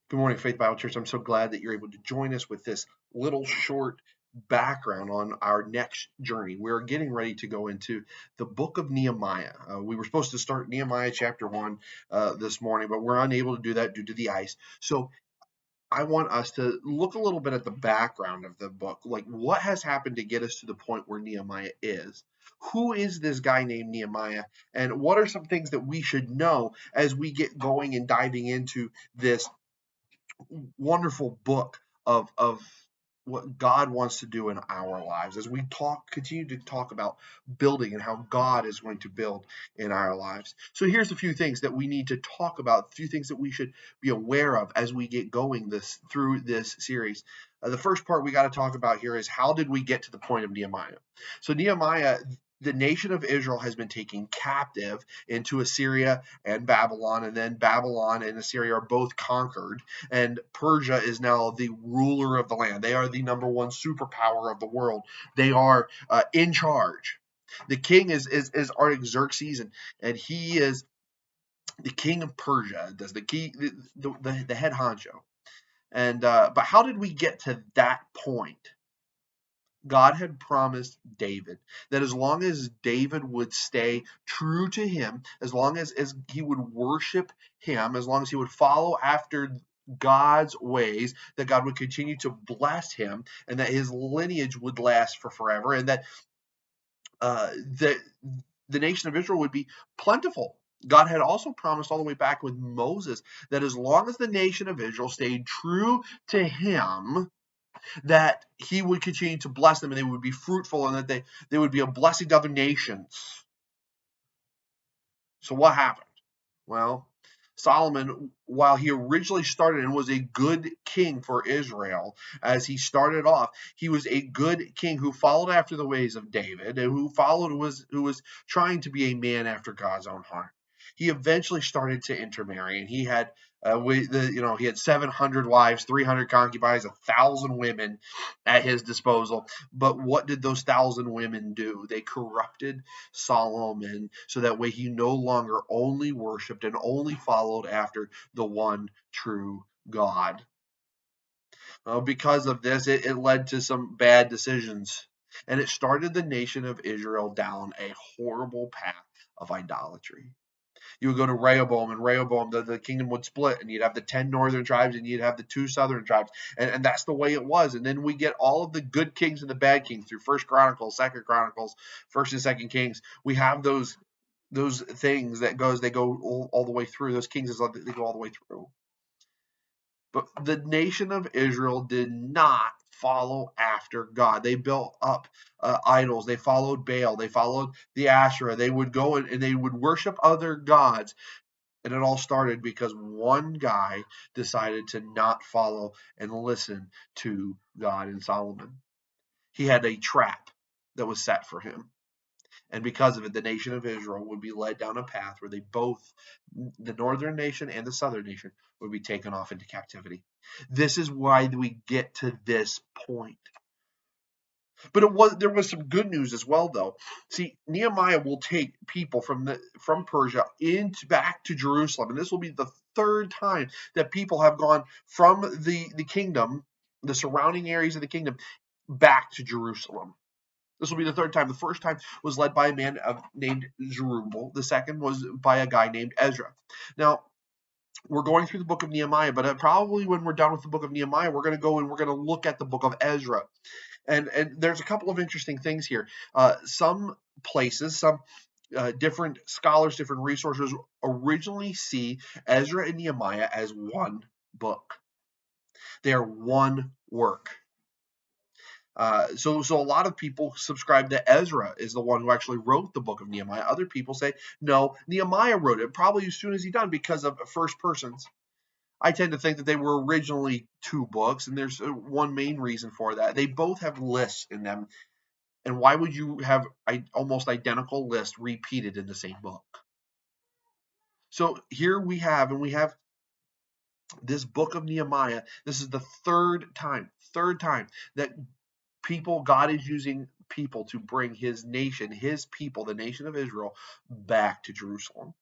Good morning, Faith Bible Church. I'm so glad that you're able to join us with this little short background on our next journey. We're getting ready to go into the book of Nehemiah. We were supposed to start Nehemiah chapter 1 this morning, but we're unable to do that due to the ice. So I want us to look a little bit at the background of the book, like what has happened to get us to the point where Nehemiah is. Who is this guy named Nehemiah? And what are some things that we should know as we get going and diving into this wonderful book of what God wants to do in our lives as we continue to talk about building and how God is going to build in our lives. So here's a few things that we need to talk about, a few things that we should be aware of as we get going through this series. The first part we got to talk about here is how did we get to the point of Nehemiah? So Nehemiah, the nation of Israel has been taken captive into Assyria and Babylon, and then Babylon and Assyria are both conquered, and Persia is now the ruler of the land. They are the number one superpower of the world. They are in charge. The king is Artaxerxes, and he is the king of Persia. Does the head honcho. And but how did we get to that point? God had promised David that as long as David would stay true to him, as long as he would worship him, as long as he would follow after God's ways, that God would continue to bless him and that his lineage would last for forever, and that the nation of Israel would be plentiful. God had also promised all the way back with Moses that as long as the nation of Israel stayed true to him, that he would continue to bless them and they would be fruitful and that they would be a blessing to other nations. So what happened? Well, Solomon, while he originally started and was a good king for Israel, as he started off, he was a good king who followed after the ways of David and who was trying to be a man after God's own heart. He eventually started to intermarry, and he had he had 700 wives, 300 concubines, 1,000 women at his disposal. But what did those 1,000 women do? They corrupted Solomon so that way he no longer only worshiped and only followed after the one true God. Because of this, it led to some bad decisions, and it started the nation of Israel down a horrible path of idolatry. You would go to Rehoboam, and Rehoboam, the kingdom would split, and you'd have the 10 northern tribes, and you'd have the 2 southern tribes, and that's the way it was. And then we get all of the good kings and the bad kings through First Chronicles, Second Chronicles, First and Second Kings. We have those things that they go all the way through. Those kings they go all the way through. But the nation of Israel did not follow after God. They built up idols. They followed Baal. They followed the Asherah. They would go and they would worship other gods. And it all started because one guy decided to not follow and listen to God and Solomon. He had a trap that was set for him. And because of it, the nation of Israel would be led down a path where the northern nation and the southern nation, would be taken off into captivity. This is why we get to this point. But there was some good news as well, though. See, Nehemiah will take people from Persia back to Jerusalem, and this will be the third time that people have gone from the kingdom, the surrounding areas of the kingdom, back to Jerusalem. This will be the third time. The first time was led by a man named Zerubbabel. The second was by a guy named Ezra. Now, we're going through the book of Nehemiah, but probably when we're done with the book of Nehemiah, we're going to go and we're going to look at the book of Ezra. And there's a couple of interesting things here. Some places, some different scholars, different resources originally see Ezra and Nehemiah as one book. They are one work. So a lot of people subscribe that Ezra is the one who actually wrote the book of Nehemiah. Other people say, no, Nehemiah wrote it, probably as soon as he done because of first persons. I tend to think that they were originally 2 books, and there's one main reason for that. They both have lists in them. And why would you have almost identical lists repeated in the same book? So here we have this book of Nehemiah. This is the third time that God is using people to bring his nation, his people, the nation of Israel, back to Jerusalem.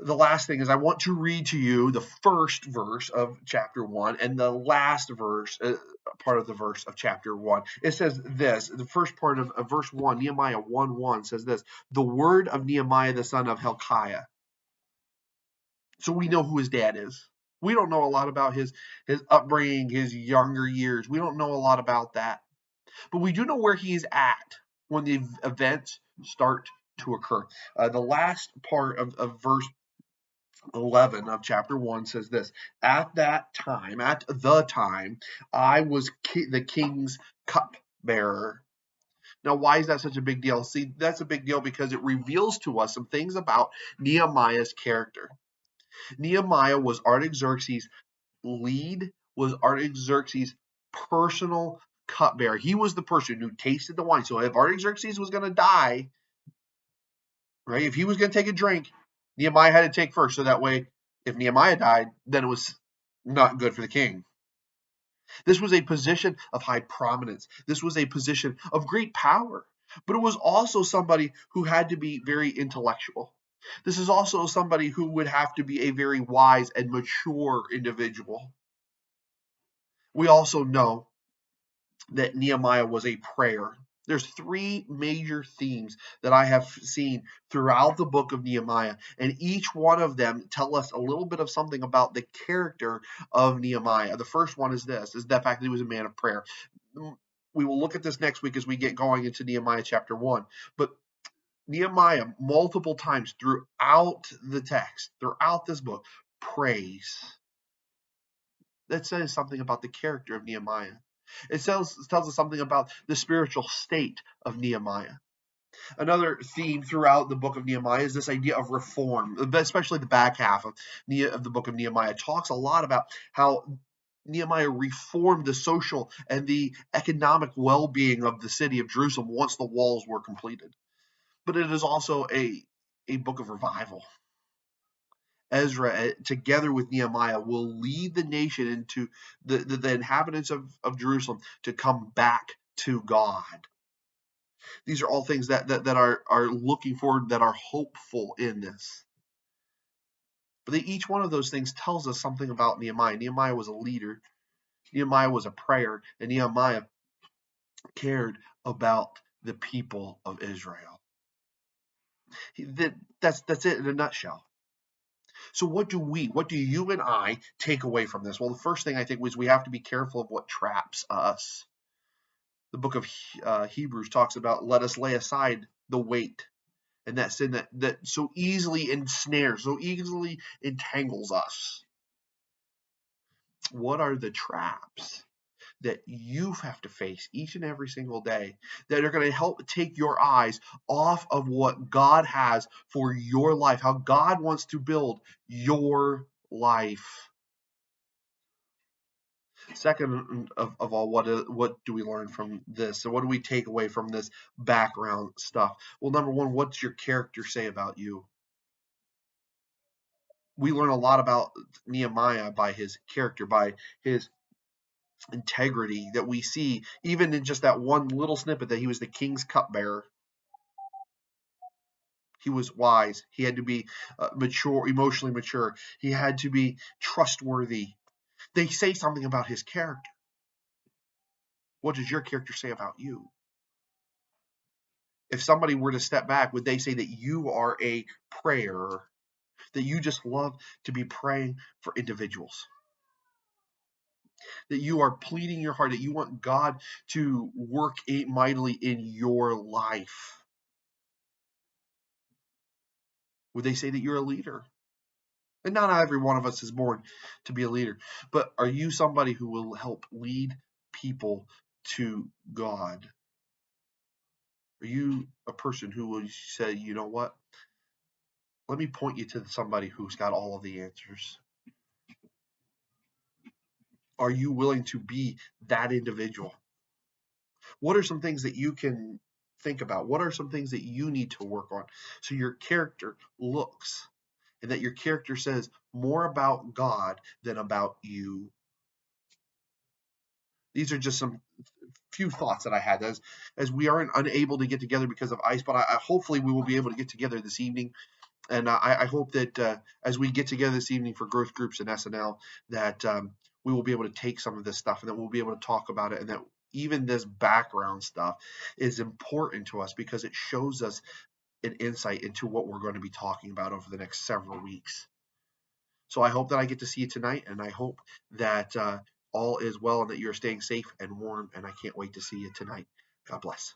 The last thing is I want to read to you the first verse of chapter 1 and the last verse, part of the verse of chapter 1. It says this, the first part of verse 1, Nehemiah 1:1 says this, the word of Nehemiah the son of Hilkiah. So we know who his dad is. We don't know a lot about his upbringing, his younger years. We don't know a lot about that. But we do know where he's at when the events start to occur. The last part of verse 11 of chapter 1 says this, at the time, I was the king's cupbearer. Now, why is that such a big deal? See, that's a big deal because it reveals to us some things about Nehemiah's character. Nehemiah was Artaxerxes' lead, was Artaxerxes' personal cupbearer. He was the person who tasted the wine. So if Artaxerxes was going to die, right, if he was going to take a drink, Nehemiah had to take first. So that way, if Nehemiah died, then it was not good for the king. This was a position of high prominence. This was a position of great power. But it was also somebody who had to be very intellectual. This is also somebody who would have to be a very wise and mature individual. We also know that Nehemiah was a prayer. There's three major themes that I have seen throughout the book of Nehemiah, and each one of them tell us a little bit of something about the character of Nehemiah. The first one is this, is the fact that he was a man of prayer. We will look at this next week as we get going into Nehemiah chapter 1, but Nehemiah multiple times throughout the text, throughout this book, prays. That says something about the character of Nehemiah. It tells us something about the spiritual state of Nehemiah. Another theme throughout the book of Nehemiah is this idea of reform, especially the back half of the book of Nehemiah. It talks a lot about how Nehemiah reformed the social and the economic well-being of the city of Jerusalem once the walls were completed. But it is also a book of revival. Ezra, together with Nehemiah, will lead the nation into the inhabitants of Jerusalem to come back to God. These are all things that are looking forward, that are hopeful in this. But each one of those things tells us something about Nehemiah. Nehemiah was a leader. Nehemiah was a prayer. And Nehemiah cared about the people of Israel. That's it in a nutshell. So what do you and I take away from this? Well, the first thing I think was we have to be careful of what traps us. The book of Hebrews talks about, let us lay aside the weight and that sin that so easily ensnares, so easily entangles us. What are the traps that you have to face each and every single day that are going to help take your eyes off of what God has for your life, how God wants to build your life? Second of all, what do we learn from this? So what do we take away from this background stuff? Well, number one, what's your character say about you? We learn a lot about Nehemiah by his character, by his integrity that we see even in just that one little snippet that he was the king's cupbearer. He was wise. He had to be mature, emotionally mature. He had to be trustworthy. They say something about his character. What does your character say about you? If somebody were to step back, would they say that you are a prayer, that you just love to be praying for individuals, that you are pleading your heart, that you want God to work mightily in your life? Would they say that you're a leader? And not every one of us is born to be a leader, but are you somebody who will help lead people to God? Are you a person who will say, you know what? Let me point you to somebody who's got all of the answers. Are you willing to be that individual? What are some things that you can think about? What are some things that you need to work on so your character looks and that your character says more about God than about you? These are just some few thoughts that I had as we aren't unable to get together because of ice, but hopefully we will be able to get together this evening And I hope that as we get together this evening for growth groups and SNL, that we will be able to take some of this stuff and that we'll be able to talk about it, and that even this background stuff is important to us because it shows us an insight into what we're going to be talking about over the next several weeks. So I hope that I get to see you tonight, and I hope that all is well and that you're staying safe and warm. And I can't wait to see you tonight. God bless.